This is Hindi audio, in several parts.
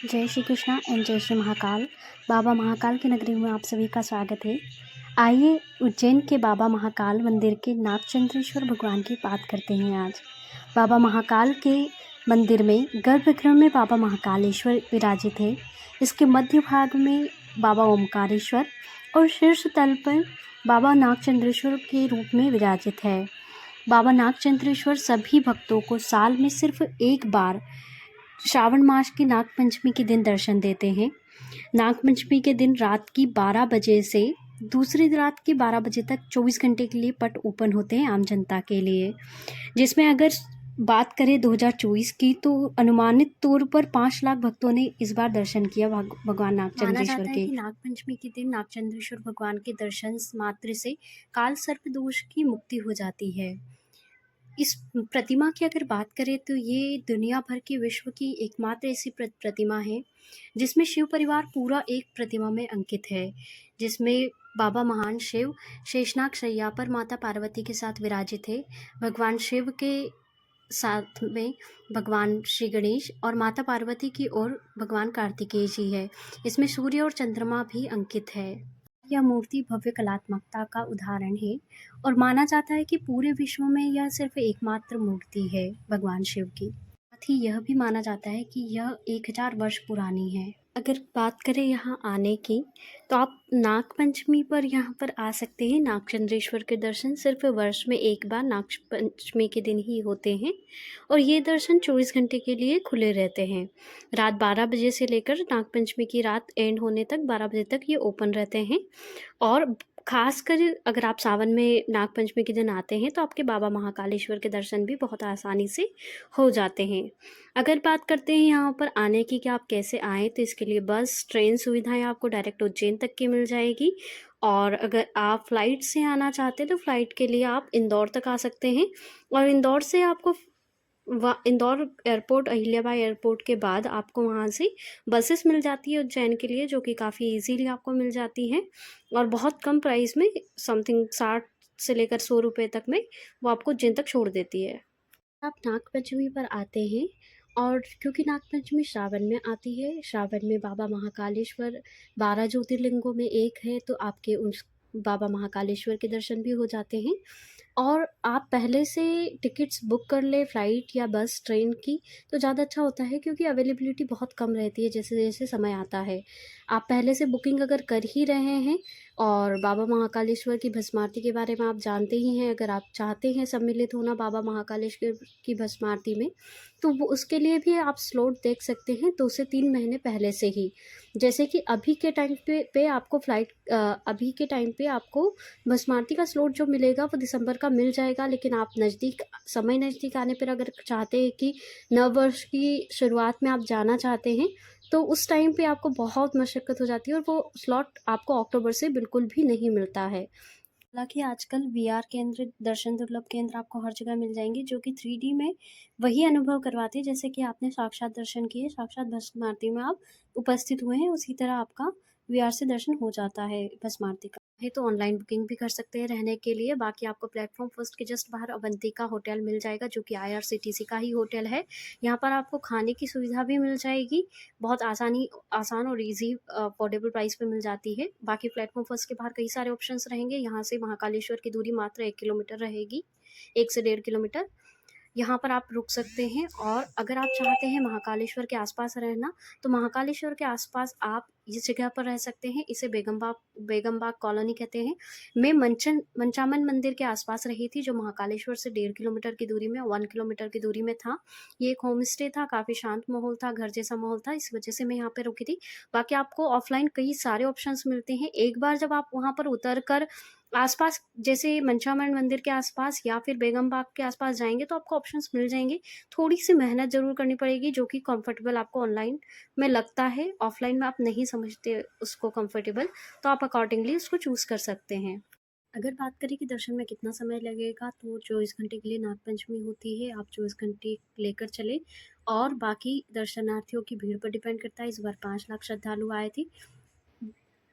जय श्री कृष्णा एंड जय श्री महाकाल। बाबा महाकाल की नगरी में आप सभी का स्वागत है। आइए उज्जैन के बाबा महाकाल मंदिर के नागचंद्रेश्वर भगवान की बात करते हैं। आज बाबा महाकाल के मंदिर में गर्भगृह में बाबा महाकालेश्वर विराजित है। इसके मध्य भाग में बाबा ओमकारेश्वर और शीर्ष तल पर बाबा नागचंद्रेश्वर के रूप में विराजित है। बाबा नागचंद्रेश्वर सभी भक्तों को साल में सिर्फ एक बार श्रावण मास की नागपंचमी के दिन दर्शन देते हैं। नागपंचमी के दिन रात की 12 बजे से दूसरी रात की 12 बजे तक 24 घंटे के लिए पट ओपन होते हैं आम जनता के लिए, जिसमें अगर बात करें 2024 की तो अनुमानित तौर पर 5 लाख भक्तों ने इस बार दर्शन किया भगवान नागचंद्रेश्वर के। नागपंचमी के दिन नागचंद्रेश्वर भगवान के दर्शन मात्र से काल सर्प दोष की मुक्ति हो जाती है। इस प्रतिमा की अगर बात करें तो ये दुनिया भर की विश्व की एकमात्र ऐसी प्रतिमा है जिसमें शिव परिवार पूरा एक प्रतिमा में अंकित है, जिसमें बाबा महान शिव शेषनाग शैया पर माता पार्वती के साथ विराजित है। भगवान शिव के साथ में भगवान श्री गणेश और माता पार्वती की ओर भगवान कार्तिकेय जी है। इसमें सूर्य और चंद्रमा भी अंकित है। यह मूर्ति भव्य कलात्मकता का उदाहरण है और माना जाता है कि पूरे विश्व में यह सिर्फ एकमात्र मूर्ति है भगवान शिव की। साथ ही यह भी माना जाता है कि यह 1000 वर्ष पुरानी है। अगर बात करें यहाँ आने की तो आप नागपंचमी पर यहाँ पर आ सकते हैं। नागचंद्रेश्वर के दर्शन सिर्फ वर्ष में एक बार नागपंचमी के दिन ही होते हैं और ये दर्शन 24 घंटे के लिए खुले रहते हैं। रात 12 बजे से लेकर नागपंचमी की रात एंड होने तक 12 बजे तक ये ओपन रहते हैं। और खासकर अगर आप सावन में नागपंचमी के दिन आते हैं तो आपके बाबा महाकालेश्वर के दर्शन भी बहुत आसानी से हो जाते हैं। अगर बात करते हैं यहाँ पर आने की कि आप कैसे आएँ, तो इसके लिए बस ट्रेन सुविधाएं आपको डायरेक्ट उज्जैन तक की मिल जाएगी। और अगर आप फ्लाइट से आना चाहते हैं तो फ्लाइट के लिए आप इंदौर तक आ सकते हैं और इंदौर से आपको इंदौर एयरपोर्ट अहिल्याबाई एयरपोर्ट के बाद आपको वहाँ से बसेस मिल जाती है उज्जैन के लिए, जो कि काफ़ी इजीली आपको मिल जाती हैं और बहुत कम प्राइस में, समथिंग 60 से लेकर 100 रुपये तक में वो आपको उज्जैन तक छोड़ देती है। आप नागपंचमी पर आते हैं और क्योंकि नागपंचमी श्रावण में आती है, श्रावण में बाबा महाकालेश्वर 12 ज्योतिर्लिंगों में एक है, तो आपके उन बाबा महाकालेश्वर के दर्शन भी हो जाते हैं। और आप पहले से टिकट्स बुक कर ले फ़्लाइट या बस ट्रेन की तो ज़्यादा अच्छा होता है, क्योंकि अवेलेबिलिटी बहुत कम रहती है जैसे जैसे समय आता है। आप पहले से बुकिंग अगर कर ही रहे हैं और बाबा महाकालेश्वर की भस्म आरती के बारे में आप जानते ही हैं, अगर आप चाहते हैं सम्मिलित होना बाबा महाकालेश्वर की भस्म आरती में, तो वो उसके लिए भी आप स्लॉट देख सकते हैं 2 से 3 महीने पहले से ही। जैसे कि अभी के टाइम पे आपको अभी के टाइम पे आपको भस्म आरती का स्लॉट जो मिलेगा वो दिसंबर का मिल जाएगा, लेकिन आप समय नज़दीक आने पर अगर चाहते हैं कि नव वर्ष की शुरुआत में आप जाना चाहते हैं तो उस टाइम पे आपको बहुत मशक्क़त हो जाती है और वो स्लॉट आपको अक्टूबर से बिल्कुल भी नहीं मिलता है। हालांकि आजकल वीआर केंद्र, दर्शन दुर्लभ केंद्र आपको हर जगह मिल जाएंगे, जो कि 3D में वही अनुभव करवाते हैं जैसे कि आपने साक्षात दर्शन किए, साक्षात भस्म आरती में आप उपस्थित हुए हैं, उसी तरह आपका वीआर से दर्शन हो जाता है भस्म आरती का। है तो ऑनलाइन बुकिंग भी कर सकते हैं रहने के लिए। बाकी आपको प्लेटफॉर्म फर्स्ट के जस्ट बाहर अवंतिका होटल मिल जाएगा, जो कि IRCTC का ही होटल है। यहाँ पर आपको खाने की सुविधा भी मिल जाएगी, बहुत आसान और इजी अफोर्डेबल प्राइस पे मिल जाती है। बाकी प्लेटफॉर्म फर्स्ट के बाहर कई सारे ऑप्शंस रहेंगे। यहाँ से महाकालेश्वर की दूरी मात्र 1 किलोमीटर रहेगी, 1 से 1.5 किलोमीटर। यहाँ पर आप रुक सकते हैं। और अगर आप चाहते हैं महाकालेश्वर के आसपास रहना तो महाकालेश्वर के आसपास आप इस जगह पर रह सकते हैं। इसे बेगम बाग कॉलोनी कहते हैं। मैं मंचामन मंदिर के आसपास रही थी, जो महाकालेश्वर से 1.5 किलोमीटर की दूरी में, 1 किलोमीटर की दूरी में था। ये एक होम स्टे था, काफ़ी शांत माहौल था, घर जैसा माहौल था, इस वजह से मैं यहाँ पे रुकी थी। बाकी आपको ऑफलाइन कई सारे ऑप्शंस मिलते हैं। एक बार जब आप वहाँ पर उतर कर आसपास जैसे मंचामन मंदिर के आसपास या फिर बेगम बाग के आसपास जाएंगे तो आपको ऑप्शंस मिल जाएंगे। थोड़ी सी मेहनत ज़रूर करनी पड़ेगी, जो कि कंफर्टेबल आपको ऑनलाइन में लगता है, ऑफलाइन में आप नहीं समझते उसको कंफर्टेबल, तो आप अकॉर्डिंगली उसको चूज़ कर सकते हैं। अगर बात करें कि दर्शन में कितना समय लगेगा, तो 24 घंटे के लिए नागपंचमी होती है, आप 24 घंटे लेकर चले। और बाकी दर्शनार्थियों की भीड़ पर डिपेंड करता है। इस बार 5 लाख श्रद्धालु आए थे।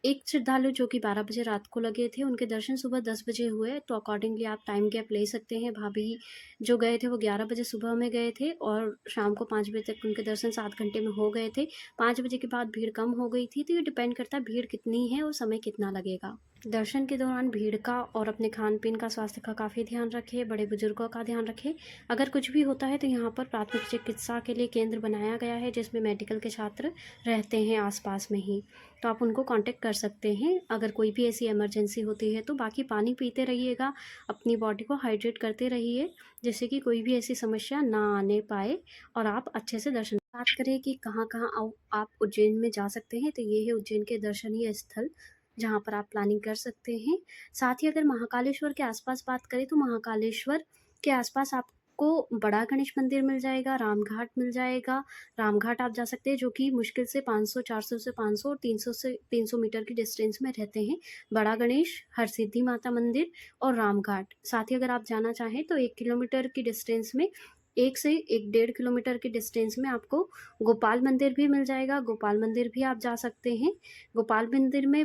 एक श्रद्धालु जो कि 12 बजे रात को लगे थे, उनके दर्शन सुबह 10 बजे हुए, तो अकॉर्डिंगली आप टाइम गैप ले सकते हैं। भाभी जो गए थे वो 11 बजे सुबह में गए थे और शाम को 5 बजे तक उनके दर्शन 7 घंटे में हो गए थे। 5 बजे के बाद भीड़ कम हो गई थी, तो ये डिपेंड करता है भीड़ कितनी है और समय कितना लगेगा। दर्शन के दौरान भीड़ का और अपने खान-पीन का, स्वास्थ्य का काफ़ी ध्यान रखें, बड़े बुजुर्गों का ध्यान रखें। अगर कुछ भी होता है तो यहाँ पर प्राथमिक चिकित्सा के लिए केंद्र बनाया गया है, जिसमें मेडिकल के छात्र रहते हैं आस-पास में ही। तो आप उनको कॉन्टैक्ट कर सकते हैं अगर कोई भी ऐसी इमरजेंसी होती है तो। बाकी पानी पीते रहिएगा, अपनी बॉडी को हाइड्रेट करते रहिए, जिससे कि कोई भी ऐसी समस्या ना आने पाए और आप अच्छे से दर्शन। बात करें कि कहाँ-कहाँ आप उज्जैन में जा सकते हैं, तो ये है उज्जैन के दर्शनीय स्थल, जहाँ पर आप प्लानिंग कर सकते हैं। साथ ही अगर महाकालेश्वर के आसपास बात करें तो महाकालेश्वर के आसपास आपको बड़ा गणेश मंदिर मिल जाएगा, रामघाट मिल जाएगा। रामघाट आप जा सकते हैं, जो कि मुश्किल से 500, 400 से 500 और 300 मीटर की डिस्टेंस में रहते हैं। बड़ा गणेश, हरसिद्धि माता मंदिर और रामघाट। साथ ही अगर आप जाना चाहें तो 1 किलोमीटर की डिस्टेंस में, 1 से 1 डेढ़ किलोमीटर की डिस्टेंस में आपको गोपाल मंदिर भी मिल जाएगा। गोपाल मंदिर भी आप जा सकते हैं। गोपाल मंदिर में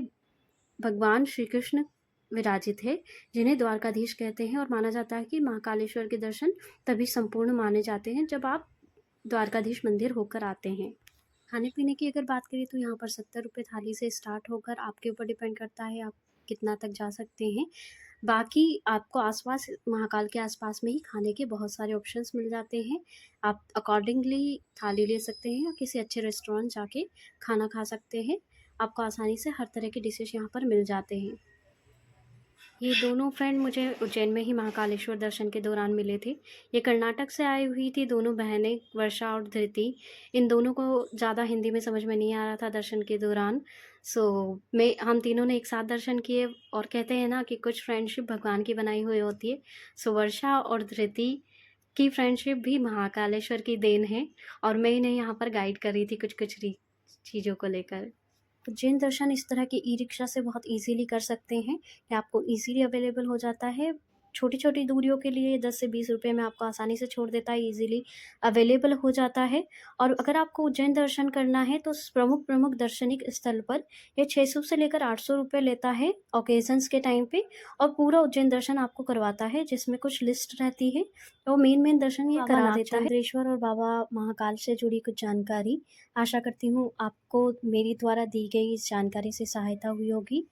भगवान श्री कृष्ण विराजित है, जिन्हें द्वारकाधीश कहते हैं, और माना जाता है कि महाकालेश्वर के दर्शन तभी संपूर्ण माने जाते हैं जब आप द्वारकाधीश मंदिर होकर आते हैं। खाने पीने की अगर बात करें तो यहाँ पर 70 रुपये थाली से स्टार्ट होकर, आपके ऊपर डिपेंड करता है आप कितना तक जा सकते हैं। बाकी आपको आसपास, महाकाल के आसपास में ही खाने के बहुत सारे ऑप्शंस मिल जाते हैं। आप अकॉर्डिंगली थाली ले सकते हैं या किसी अच्छे रेस्टोरेंट जाके खाना खा सकते हैं। आपको आसानी से हर तरह के डिशेज़ यहाँ पर मिल जाते हैं। ये दोनों फ्रेंड मुझे उज्जैन में ही महाकालेश्वर दर्शन के दौरान मिले थे। ये कर्नाटक से आई हुई थी दोनों बहनें, वर्षा और धृति। इन दोनों को ज़्यादा हिंदी में समझ में नहीं आ रहा था दर्शन के दौरान। हम तीनों ने एक साथ दर्शन किए, और कहते हैं ना कि कुछ फ्रेंडशिप भगवान की बनाई हुई होती है। वर्षा और धृति की फ्रेंडशिप भी महाकालेश्वर की देन है, और मैं इन्हें यहाँ पर गाइड कर रही थी कुछ-कुछ चीज़ों को लेकर। उज्जैन दर्शन इस तरह के ई-रिक्शा से बहुत ईज़िली कर सकते हैं। ये आपको ईज़िली अवेलेबल हो जाता है। छोटी-छोटी दूरियों के लिए 10 से 20 रुपए में आपको आसानी से छोड़ देता है, ईज़िली अवेलेबल हो जाता है। और अगर आपको उज्जैन दर्शन करना है तो प्रमुख दर्शनिक स्थल पर ये 600 से लेकर 800 रुपए लेता है ऑकेज़न्स के टाइम पे, और पूरा उज्जैन दर्शन आपको करवाता है, जिसमें कुछ लिस्ट रहती है। तो मेन दर्शन ये करा देता है। चंद्रेश्वर और बाबा महाकाल से जुड़ी कुछ जानकारी। आशा करती हूँ आपको मेरी द्वारा दी गई इस जानकारी से सहायता हुई होगी।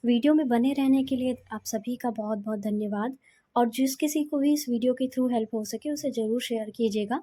वीडियो में बने रहने के लिए आप सभी का बहुत-बहुत धन्यवाद, और जिस किसी को भी इस वीडियो के थ्रू हेल्प हो सके उसे ज़रूर शेयर कीजिएगा।